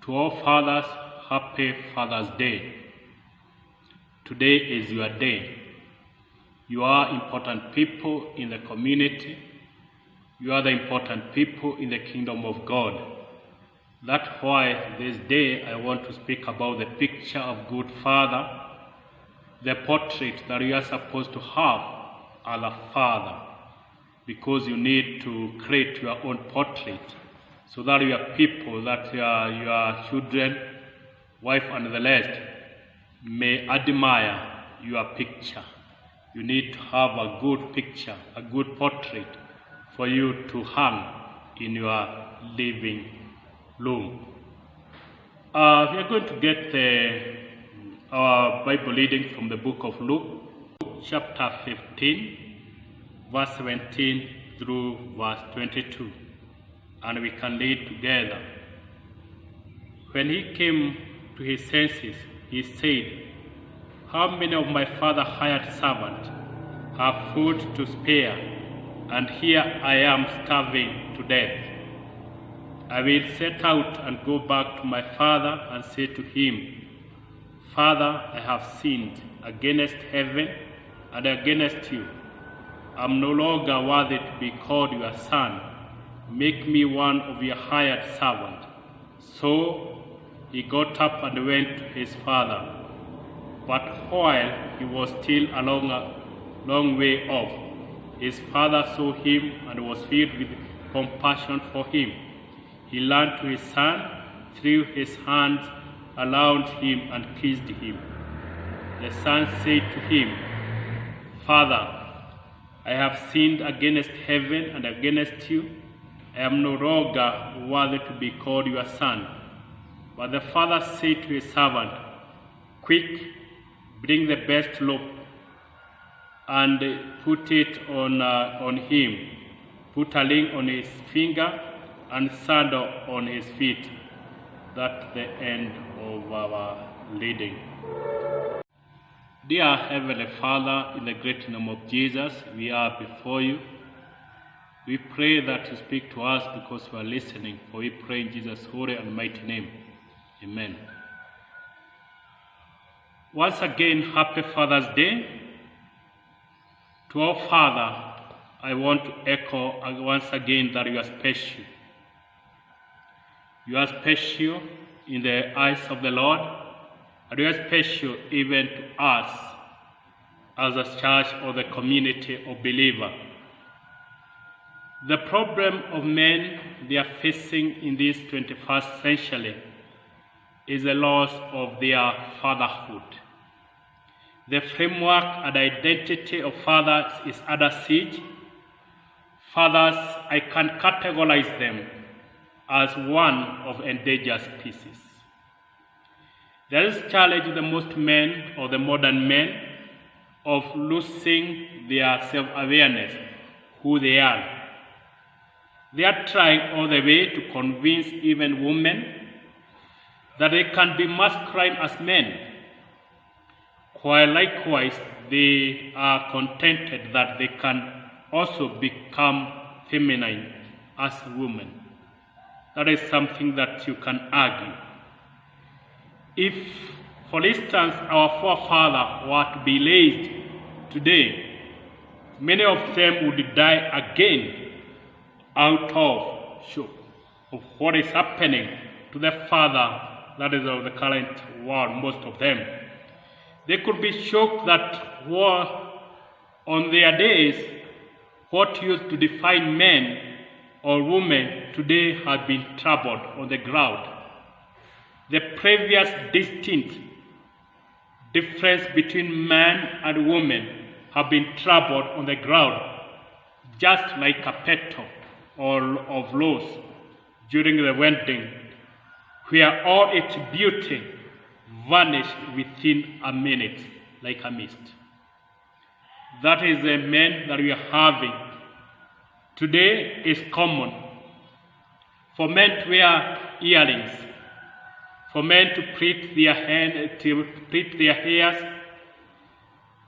To all fathers, happy Father's Day. Today is your day. You are important people in the community. You are the important people in the kingdom of God. That's why this day I want to speak about the picture of good father, the portrait that you are supposed to have as a father, because you need to create your own portrait so that your people, that your children, wife and the rest may admire your picture. You need to have a good picture, a good portrait for you to hang in your living room. We are going to get our Bible reading from the book of Luke, chapter 15, verse 17 through verse 22. And we can read together. When he came to his senses, he said, "How many of my father's hired servants have food to spare, and here I am starving to death? I will set out and go back to my father and say to him, 'Father, I have sinned against heaven and against you. I am no longer worthy to be called your son. Make me one of your hired servants.' So he got up and went to his father. But while he was still a long way off, his father saw him and was filled with compassion for him. He ran to his son, threw his hands around him and kissed him. The son said to him, 'Father, I have sinned against heaven and against you. I am no longer worthy to be called your son.' But the father said to his servant, 'Quick, bring the best robe and put it on him. Put a ring on his finger and sandal on his feet.'" That's the end of our reading. Dear Heavenly Father, in the great name of Jesus, we are before you. We pray that you speak to us because we are listening, for we pray in Jesus' holy and mighty name. Amen. Once again, happy Father's Day. To our Father, I want to echo once again that you are special. You are special in the eyes of the Lord, and you are special even to us as a church or the community of believers. The problem of men they are facing in this 21st century is the loss of their fatherhood. The framework and identity of fathers is under siege. Fathers, I can categorize them as one of endangered species. There is challenge the most men or the modern men of losing their self-awareness, who they are. They are trying all the way to convince even women that they can be masculine as men, while likewise they are contented that they can also become feminine as women. That is something that you can argue. If, for instance, our forefathers were to be raised today, many of them would die again out of shock of what is happening to the father that is of the current world, most of them. They could be shocked that on their days, what used to define men or women today have been trampled on the ground. The previous distinct difference between man and woman have been trampled on the ground, just like a petal of rose during the wedding, where all its beauty vanished within a minute like a mist. That is the men that we are having. Today is common for men to wear earrings, for men to plait their hairs,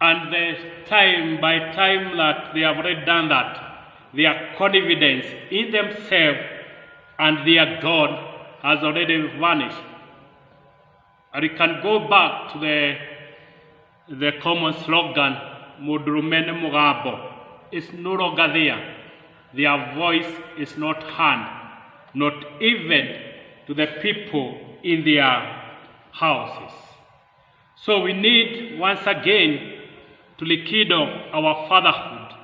and by time that they have already done that, their confidence in themselves and their God has already vanished. And we can go back to the common slogan, Mudrumene Mugabo. It's no longer there. Their voice is not heard, not even to the people in their houses. So we need once again to rekindle our fatherhood,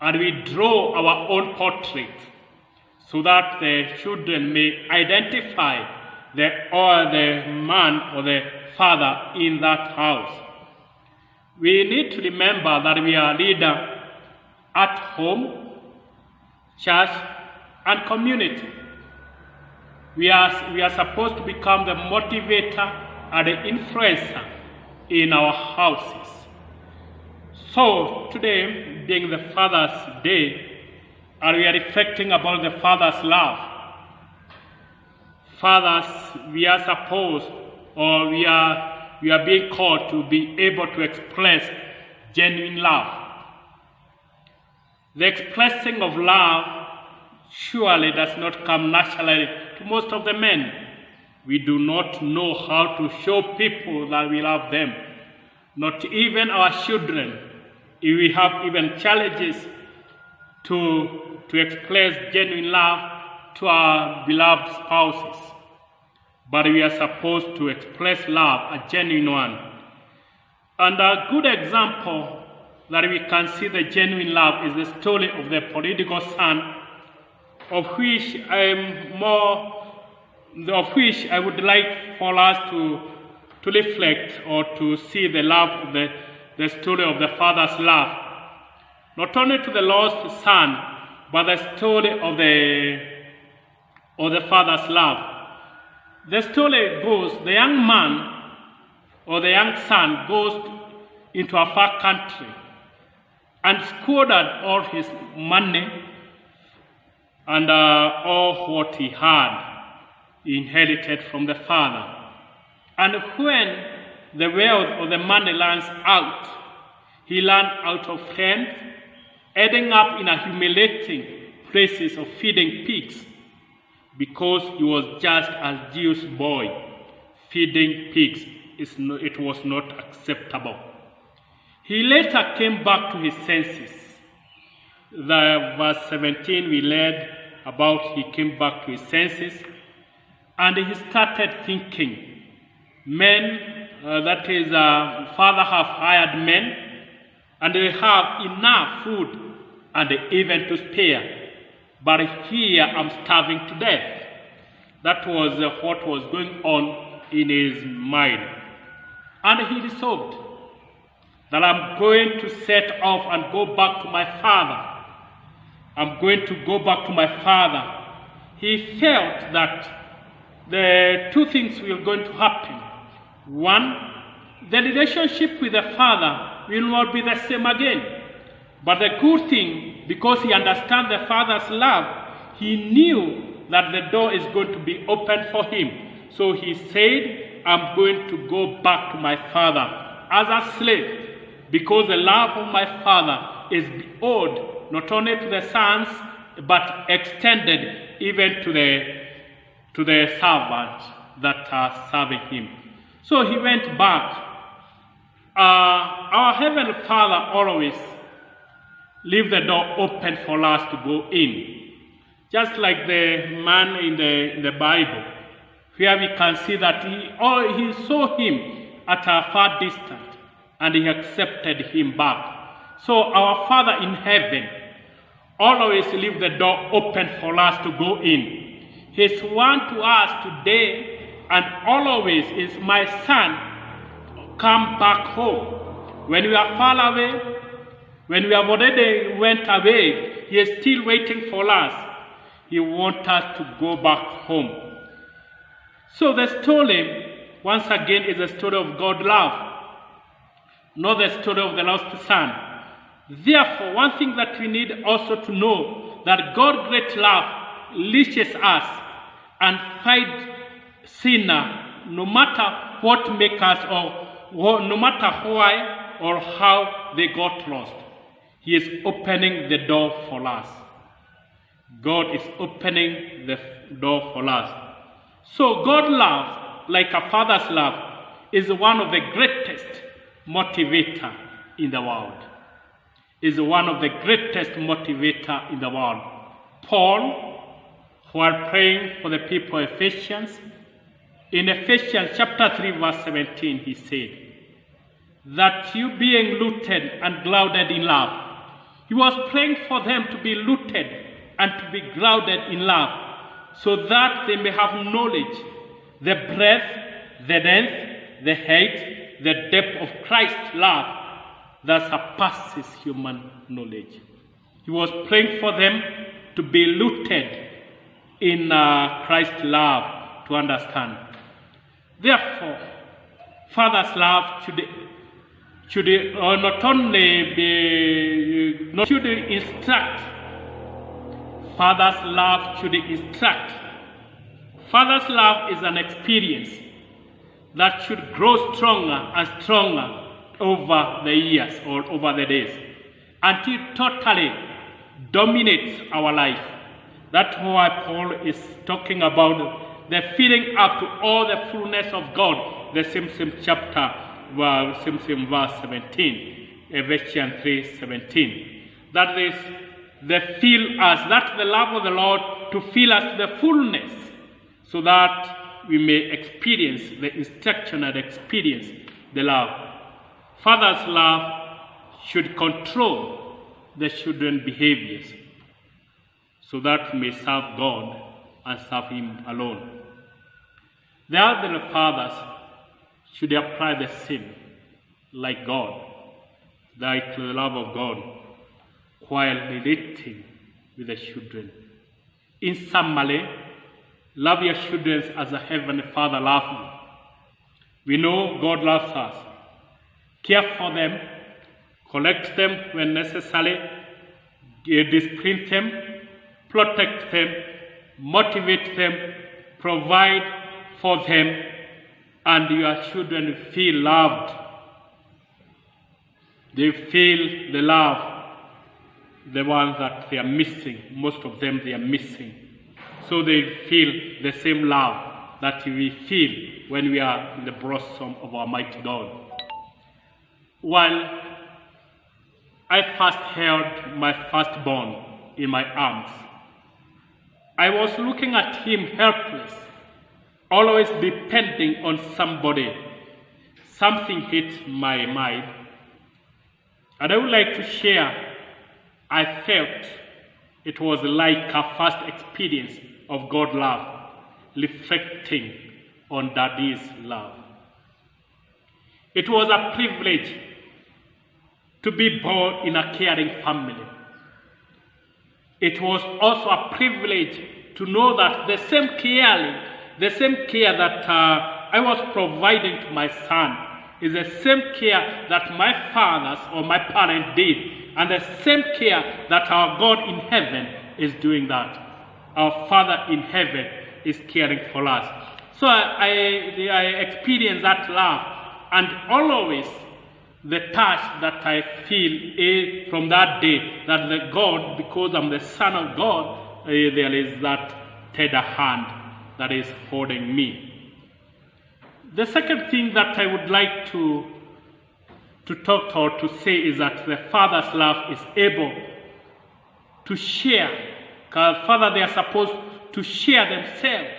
and we draw our own portrait so that the children may identify the man or the father in that house. We need to remember that we are leaders at home, church, and community. We are supposed to become the motivator and the influencer in our houses. So today, being the Father's Day, and we are reflecting about the Father's love. Fathers, we are supposed, or we are being called to be able to express genuine love. The expressing of love surely does not come naturally to most of the men. We do not know how to show people that we love them, not even our children. We have even challenges to express genuine love to our beloved spouses. But we are supposed to express love, a genuine one. And a good example that we can see the genuine love is the story of the prodigal son, of which I would like for us to reflect or to see the love of the story of the father's love. Not only to the lost son, but the story of the father's love. The story goes, the young man or the young son goes into a far country and squandered all his money and all what he had inherited from the father. And when the wealth or the money runs out, he ran out of friends, ending up in a humiliating places of feeding pigs, because he was just a Jewish boy. Feeding pigs, it was not acceptable. He later came back to his senses. The verse 17 we read about, he came back to his senses, and he started thinking, men, father have hired men, and they have enough food and even to spare. But here I'm starving to death. That was what was going on in his mind. And he resolved that I'm going to set off and go back to my father. I'm going to go back to my father. He felt that the two things were going to happen. One, the relationship with the father will not be the same again. But the good thing, because he understands the father's love, he knew that the door is going to be open for him. So he said, I'm going to go back to my father as a slave, because the love of my father is owed not only to the sons, but extended even to the servants that are serving him. So he went back. Our Heavenly Father always leave the door open for us to go in. Just like the man in the Bible, where we can see that he saw him at a far distance, and he accepted him back. So our Father in heaven always leave the door open for us to go in. His one to us today and always is, my son, come back home. When we are far away, when we have already went away, he is still waiting for us. He wants us to go back home. So the story, once again, is the story of God's love, not the story of the lost son. Therefore, one thing that we need also to know, that God's great love reaches us and finds sinner, no matter what make us, or no matter why or how they got lost. He is opening the door for us. God is opening the door for us. So God's love, like a father's love, is one of the greatest motivator in the world. Is one of the greatest motivator in the world. Paul, while praying for the people of Ephesians, in Ephesians chapter 3 verse 17, he said, that you being rooted and grounded in love. He was praying for them to be rooted and to be grounded in love, so that they may have knowledge, the breadth, the length, the height, the depth of Christ's love that surpasses human knowledge. He was praying for them to be rooted in Christ's love to understand. Therefore, Father's love should not only be, not should instruct. Father's love should instruct. Father's love is an experience that should grow stronger and stronger over the years or over the days until it totally dominates our life. That's why Paul is talking about the filling up to all the fullness of God, the same chapter, same verse 17, Ephesians 3:17. That is the fill us, that's the love of the Lord to fill us to the fullness, so that we may experience the instruction and experience the love. Father's love should control the children's behaviors, so that we may serve God and serve Him alone. The elderly fathers should apply the same, like God, like the love of God, while relating with the children. In summary, love your children as a heavenly Father loves you. We know God loves us. Care for them, correct them when necessary, discipline them, protect them, motivate them, provide for them, and your children feel loved. They feel the love, the ones that they are missing. Most of them they are missing. So they feel the same love that we feel when we are in the bosom of Almighty God. While I first held my firstborn in my arms, I was looking at him helpless, always depending on somebody. Something hit my mind, and I would like to share. I felt it was like a first experience of God's love, reflecting on Daddy's love. It was a privilege to be born in a caring family. It was also a privilege to know that the same care that I was providing to my son is the same care that my fathers or my parents did, and the same care that our God in heaven is doing that. Our Father in heaven is caring for us. So I experience that love, and always the touch that I feel is from that day, that the God, because I'm the Son of God, there is that tender hand that is holding me. The second thing that I would like to talk or to say is that the Father's love is able to share. Because Father, they are supposed to share themselves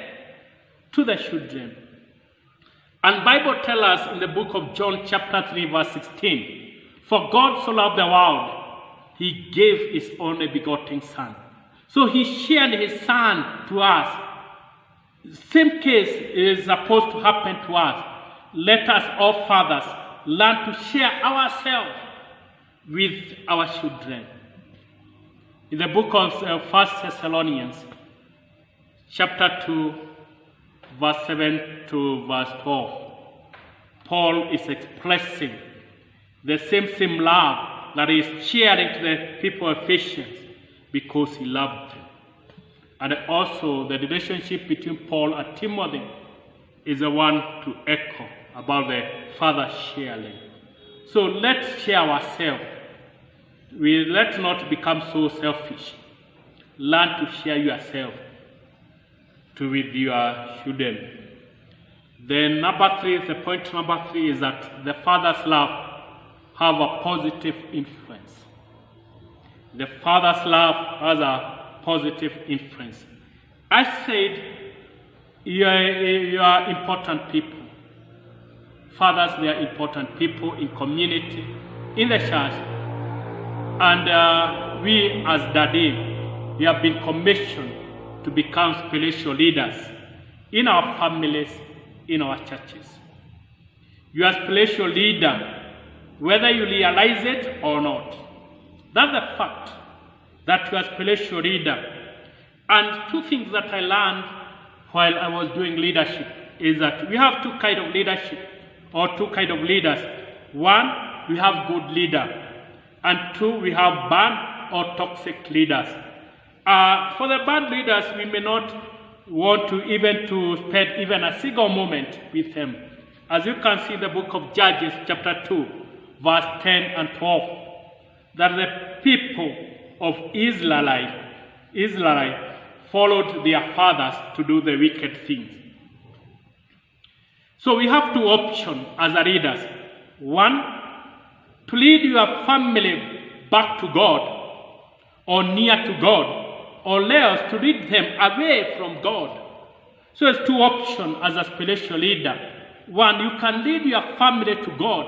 to the children. And Bible tells us in the book of John chapter 3 verse 16, for God so loved the world, He gave His only begotten Son. So He shared His Son to us. Same case is supposed to happen to us. Let us all fathers learn to share ourselves with our children. In the book of 1 Thessalonians, chapter 2, verse 7 to verse 12, Paul is expressing the same love that is sharing to the people of Ephesians because he loved them. And also the relationship between Paul and Timothy is the one to echo about the Father sharing. So let's share ourselves. Let's not become so selfish. Learn to share yourself. with your children. Then the point number three is that the father's love have a positive influence. The father's love has a positive influence. I said you are important people. Fathers, they are important people in community, in the church. And we as Daddy, we have been commissioned to become spiritual leaders in our families, in our churches. You are a spiritual leader, whether you realize it or not. That's the fact that you are a spiritual leader. And two things that I learned while I was doing leadership is that we have two kinds of leadership, or two kinds of leaders. One, we have good leader, and two, we have bad or toxic leaders. For the bad leaders, we may not want to spend even a single moment with them. As you can see in the book of Judges chapter 2, verse 10 and 12, that the people of Israel followed their fathers to do the wicked things. So we have two options as leaders. One, to lead your family back to God or near to God, or else to lead them away from God. So there's two options as a spiritual leader. One, you can lead your family to God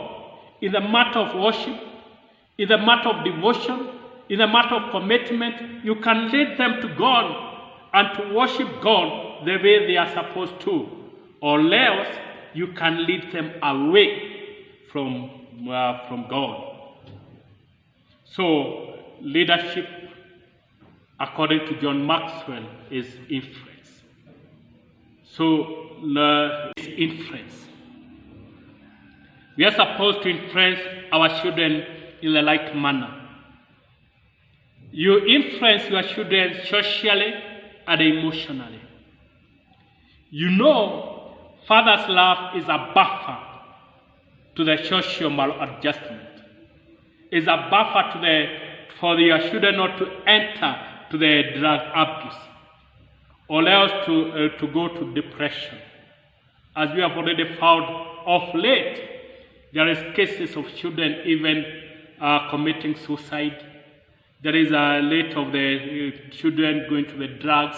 in the matter of worship, in the matter of devotion, in the matter of commitment. You can lead them to God and to worship God the way they are supposed to, or else you can lead them away from God. So leadership, according to John Maxwell, is influence. So it's influence. We are supposed to influence our children in the right manner. You influence your children socially and emotionally. You know, father's love is a buffer to the social maladjustment. It's a buffer for your children not to enter to the drug abuse, or else to go to depression. As we have already found of late, there is cases of children even committing suicide. There is a late of the children going to the drugs,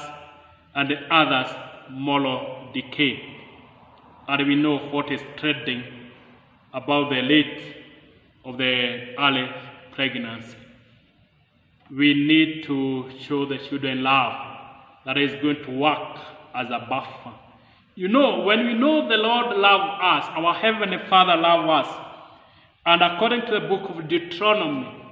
and the others moral decay. And we know what is trending about the late of the early pregnancy. We need to show the children love that is going to work as a buffer. You know, when we know the Lord loves us, our Heavenly Father loves us, and according to the book of Deuteronomy,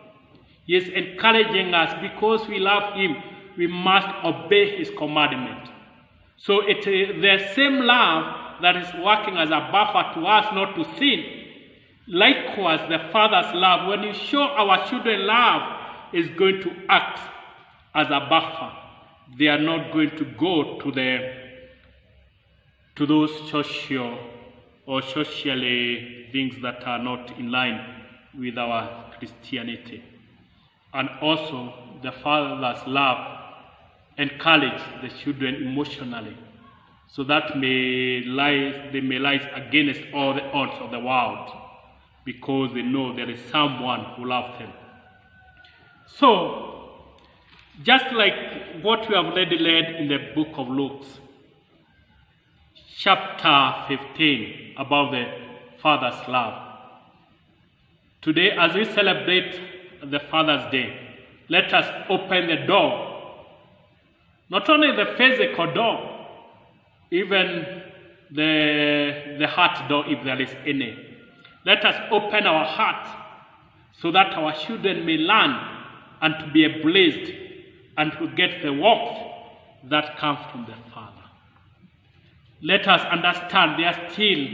He is encouraging us because we love Him, we must obey His commandment. So it is the same love that is working as a buffer to us not to sin. Likewise, the Father's love, when you show our children love, is going to act as a buffer. They are not going to go to those social or socially things that are not in line with our Christianity. And also, the Father's love encourages the children emotionally, so that they may rise against all the odds of the world, because they know there is someone who loves them. So, just like what we have already read in the book of Luke, chapter 15, about the Father's love. Today, as we celebrate the Father's Day, let us open the door. Not only the physical door, even the heart door, if there is any. Let us open our heart so that our children may learn and to be blessed and to get the warmth that comes from the Father. Let us understand they are still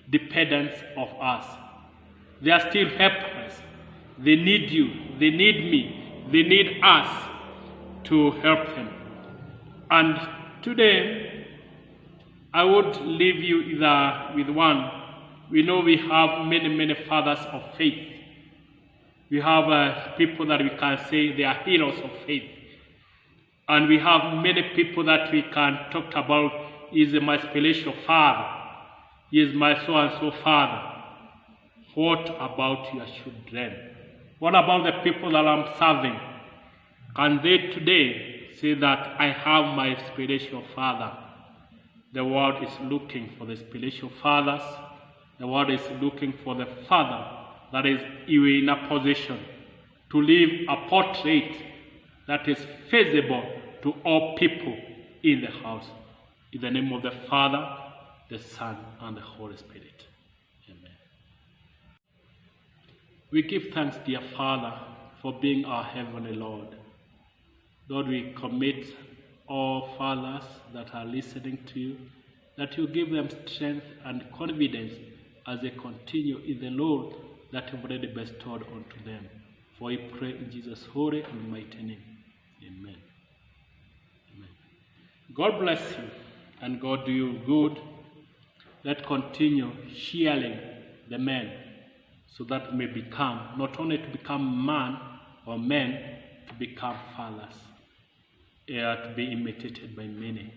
dependents of us. They are still helpless. They need you. They need me. They need us to help them. And today, I would leave you with one. We know we have many fathers of faith. We have people that we can say they are heroes of faith. And we have many people that we can talk about. He is my spiritual father. He is my so-and-so father. What about your children? What about the people that I'm serving? Can they today say that I have my spiritual father? The world is looking for the spiritual fathers. The world is looking for the father that is in a position to leave a portrait that is feasible to all people in the house. In the name of the Father, the Son, and the Holy Spirit. Amen. We give thanks, dear Father, for being our heavenly Lord. Lord, we commit all fathers that are listening to you, that you give them strength and confidence as they continue in the Lord that you've already bestowed unto them. For we pray in Jesus' holy and mighty name. Amen. Amen. God bless you and God do you good. Let's continue sharing the men so that we may become, not only to become man or men, to become fathers, to be imitated by many.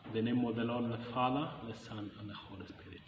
In the name of the Lord, the Father, the Son, and the Holy Spirit.